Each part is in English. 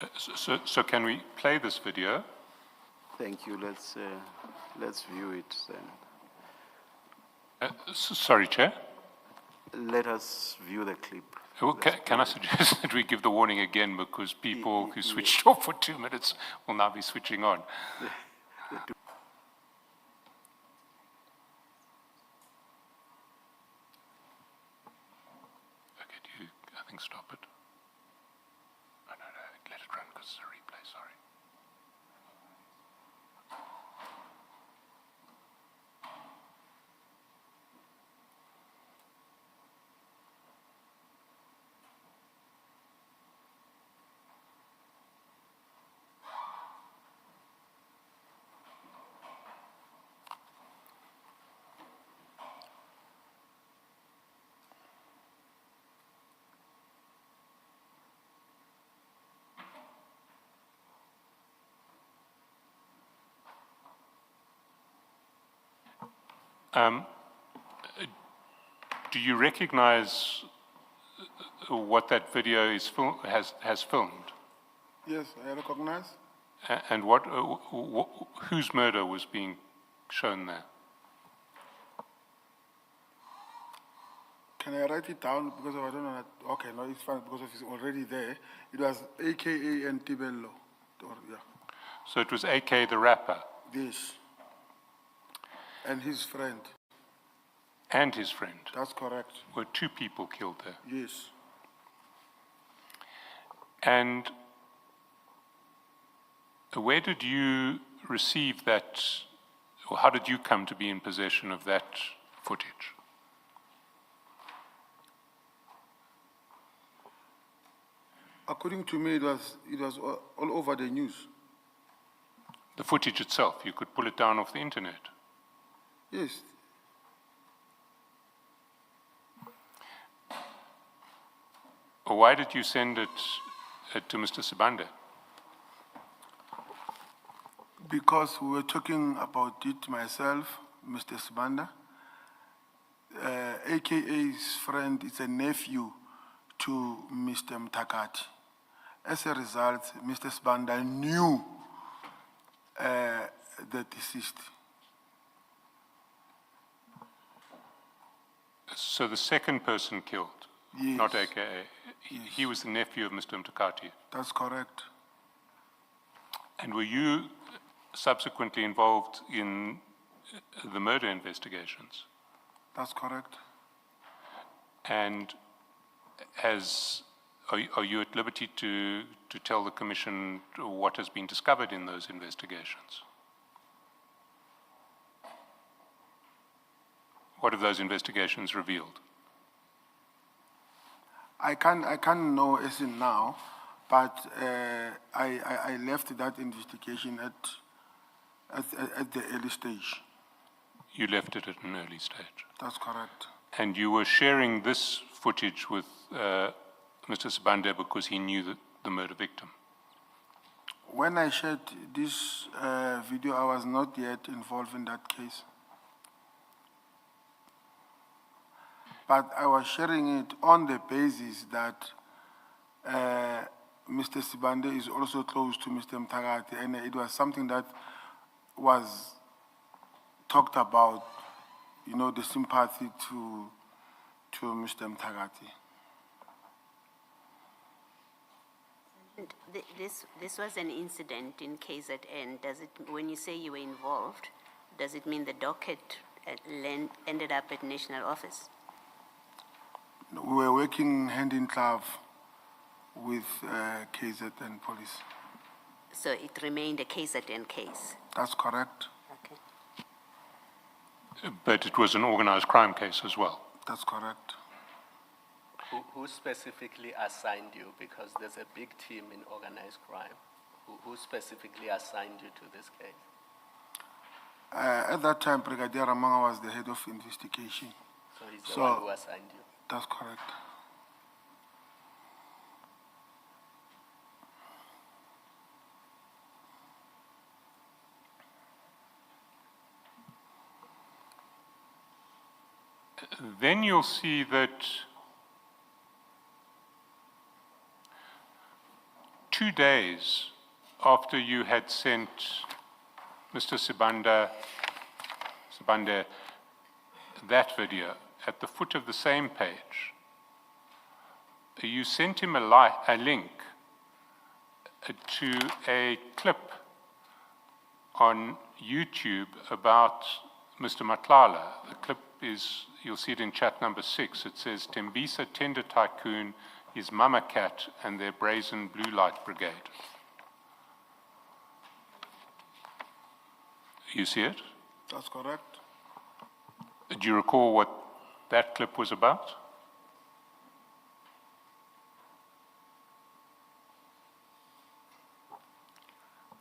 So can we play this video? Thank you. Let's view it then. Sorry, Chair. Let us view the clip. Well, can I suggest that we give the warning again, because people who switched off for 2 minutes will now be switching on. Okay, I think stop it. No, let it run because it's a replay, sorry. Do you recognize what that video is has filmed? Yes, I recognize. And whose murder was being shown there? Can I write it down because I don't know? Okay, no, it's fine because it's already there. It was AKA and Tibello. Yeah. So it was AK the rapper? Yes. And his friend. And his friend? That's correct. Were 2 people killed there? Yes. And where did you receive that, or how did you come to be in possession of that footage? According to me, it was all over the news. The footage itself, you could pull it down off the internet? Yes. Why did you send it to Mr. Sibande? Because we were talking about it myself, Mr. Sibanda. AKA's friend is a nephew to Mr. Mtakati. As a result, Mr. Sibanda knew the deceased. So the second person killed, yes. Not AKA, yes. He was the nephew of Mr. Mtakati? That's correct. And were you subsequently involved in the murder investigations? That's correct. And are you at liberty to tell the Commission what has been discovered in those investigations? What have those investigations revealed? I can't know as in now, but I left that investigation at the early stage. You left it at an early stage? That's correct. And you were sharing this footage with Mr. Sibande because he knew the murder victim? When I shared this video, I was not yet involved in that case. But I was sharing it on the basis that Mr. Sibande is also close to Mr. Mtakati, and it was something that was talked about, you know, the sympathy to Mr. Mtakati. This was an incident in KZN. When you say you were involved, does it mean the docket ended up at National Office? We were working hand in glove with KZN police. So it remained a KZN case? That's correct. Okay. But it was an organized crime case as well? That's correct. Who specifically assigned you? Because there's a big team in organized crime. Who specifically assigned you to this case? At that time, Brigadier Ramanga was the head of investigation. So he's the one who assigned you? That's correct. Then you'll see that 2 days after you had sent Mr. Sibande that video, at the foot of the same page, you sent him a link to a clip on YouTube about Mr. Madlanga. The clip is, you'll see it in chat number 6. It says, Tembisa Tender Tycoon, his mama cat, and their brazen blue light brigade. You see it? That's correct. Do you recall what that clip was about?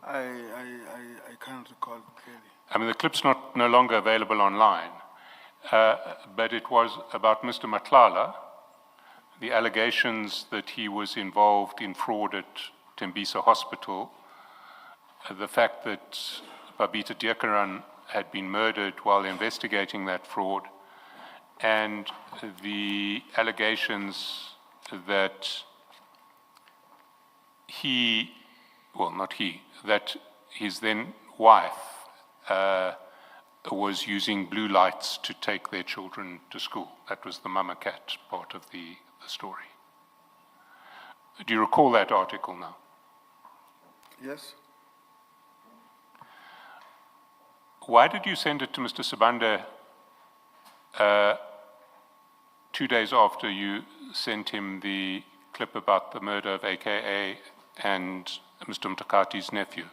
I can't recall clearly. I mean, the clip's no longer available online, but it was about Mr. Madlanga, the allegations that he was involved in fraud at Tembisa Hospital, the fact that Babita Deokaran had been murdered while investigating that fraud, and the allegations that that his then wife was using blue lights to take their children to school. That was the mama cat part of the story. Do you recall that article now? Yes. Why did you send it to Mr. Sibande 2 days after you sent him the clip about the murder of AKA and Mr. Mtakati's nephew?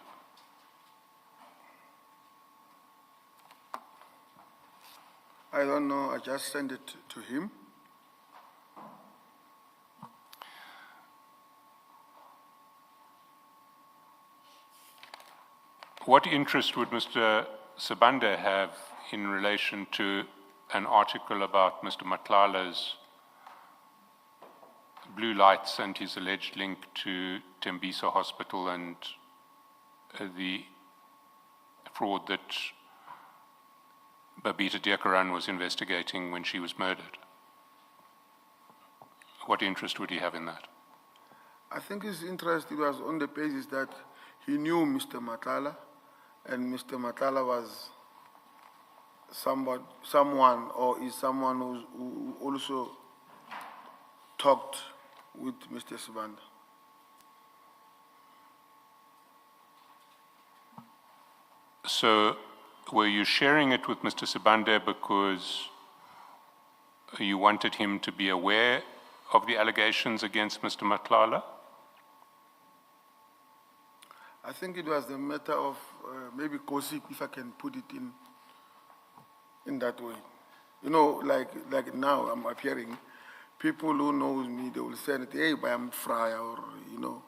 I don't know, I just sent it to him. What interest would Mr. Sibande have in relation to an article about Mr. Madlanga's blue lights and his alleged link to Tembisa Hospital and the fraud that Babita Deokaran was investigating when she was murdered? What interest would he have in that? I think his interest was on the basis that he knew Mr. Madlanga, and Mr. Madlanga was someone who also talked with Mr. Sibande. So were you sharing it with Mr. Sibande because you wanted him to be aware of the allegations against Mr. Madlanga? I think it was a matter of maybe gossip, if I can put it in that way. You know, like now I'm appearing, people who know me, they will say, hey, but I'm fry, or, you know.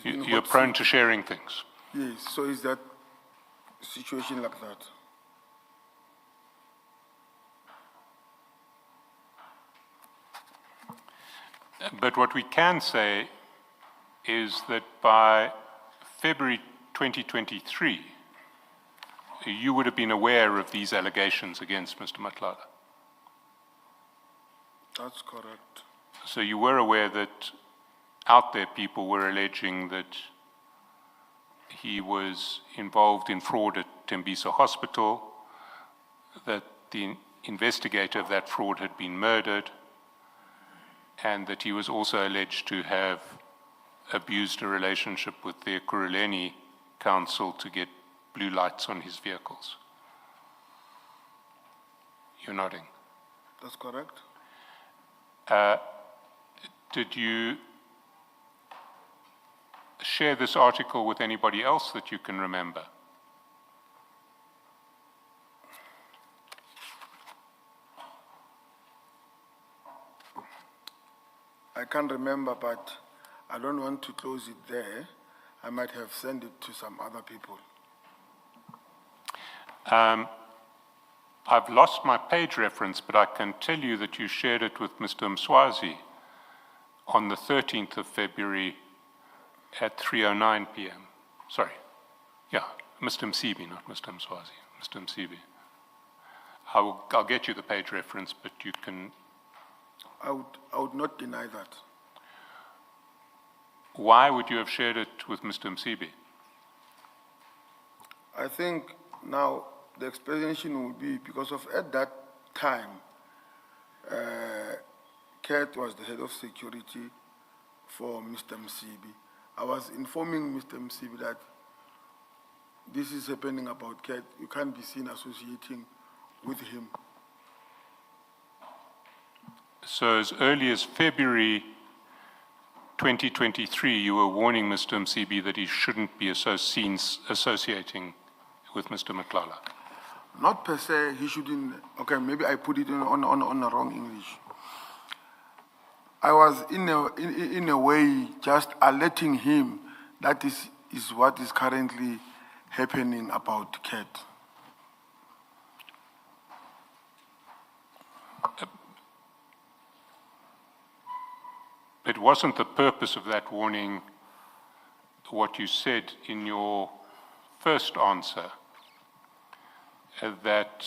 You're prone to sharing things. Yes, so is that situation like that? But what we can say is that by February 2023, you would have been aware of these allegations against Mr. Madlanga. That's correct. So you were aware that out there people were alleging that he was involved in fraud at Tembisa Hospital, that the investigator of that fraud had been murdered, and that he was also alleged to have abused a relationship with the Ekurhuleni Council to get blue lights on his vehicles. You're nodding. That's correct. Did you share this article with anybody else that you can remember? I can't remember, but I don't want to close it there. I might have sent it to some other people. I've lost my page reference, but I can tell you that you shared it with Mr. Mswazi on the 13th of February at 3:09 p.m. Sorry, yeah, Mr. Msibi, not Mr. Mswazi, Mr. Msibi. I'll get you the page reference, but you can... I would not deny that. Why would you have shared it with Mr. Msibi? I think now the explanation would be because of at that time, Kat was the head of security for Mr. Msibi. I was informing Mr. Msibi that this is happening about Kat. You can't be seen associating with him. So as early as February 2023, you were warning Mr. Msibi that he shouldn't be seen associating with Mr. Matlala. Not per se, he shouldn't, okay, maybe I put it on the wrong English. I was in a way just alerting him that is what is currently happening about Kat. It wasn't the purpose of that warning what you said in your first answer, that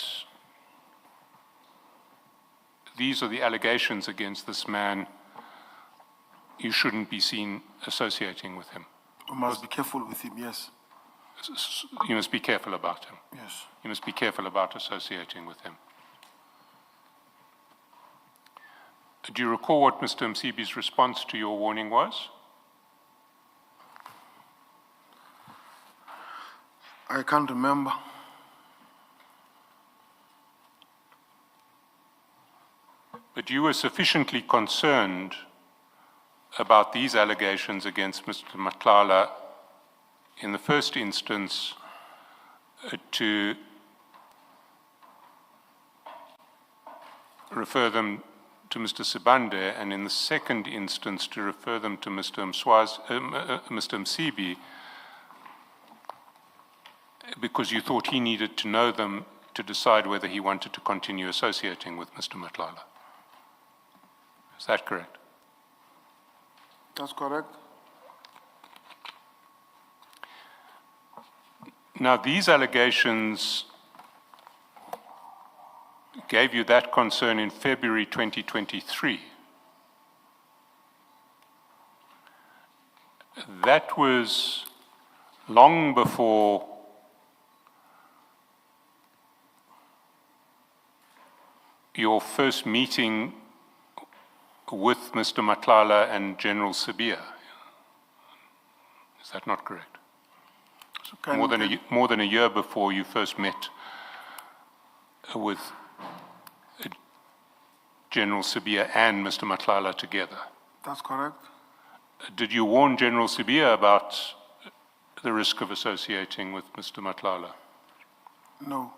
these are the allegations against this man, you shouldn't be seen associating with him. We must be careful with him, yes. You must be careful about him. Yes. You must be careful about associating with him. Do you recall what Mr. Msibi's response to your warning was? I can't remember. But you were sufficiently concerned about these allegations against Mr. Matlala in the first instance to refer them to Mr. Sibande, and in the second instance to refer them to Mr. Msibi, because you thought he needed to know them to decide whether he wanted to continue associating with Mr. Matlala. Is that correct? That's correct. Now, these allegations gave you that concern in February 2023. That was long before your first meeting with Mr. Matlala and General Sabia. Is that not correct? So More than a year before you first met with General Sabia and Mr. Matlala together. That's correct. Did you warn General Sabia about the risk of associating with Mr. Matlala? No.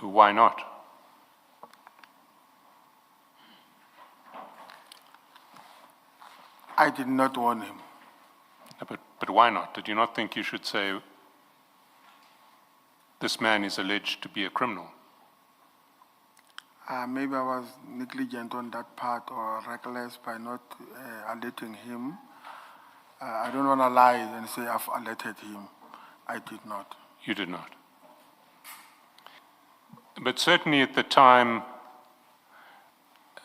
Why not? I did not warn him. But why not? Did you not think you should say, this man is alleged to be a criminal? Maybe I was negligent on that part or reckless by not alerting him. I don't want to lie and say I've alerted him. I did not. You did not. But certainly at the time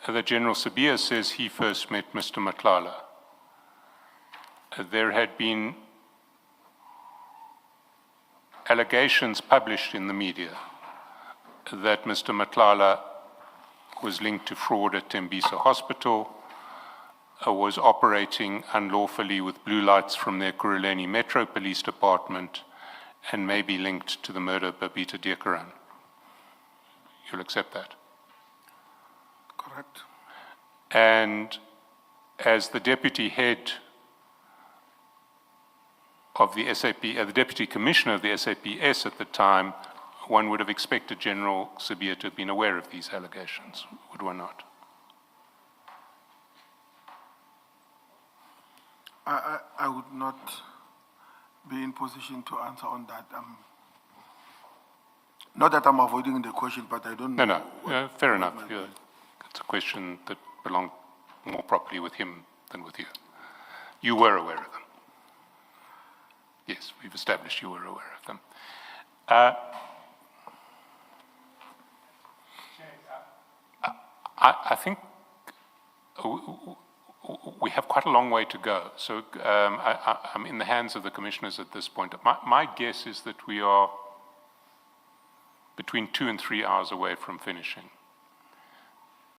that General Sabia says he first met Mr. Matlala, there had been allegations published in the media that Mr. Matlala was linked to fraud at Tembisa Hospital, was operating unlawfully with blue lights from their Kuruleni Metro Police Department, and may be linked to the murder of Babita Diekaran. You'll accept that? Correct. And as the deputy head of the SAP, the deputy commissioner of the SAPS at the time, one would have expected General Sabia to have been aware of these allegations, would one not? I would not be in position to answer on that. Not that I'm avoiding the question, but I don't know. No, fair enough. Yeah, it's a question that belonged more properly with him than with you. You were aware of them. Yes, we've established you were aware of them. I think we have quite a long way to go. So I'm in the hands of the commissioners at this point. My guess is that we are between 2 and 3 hours away from finishing.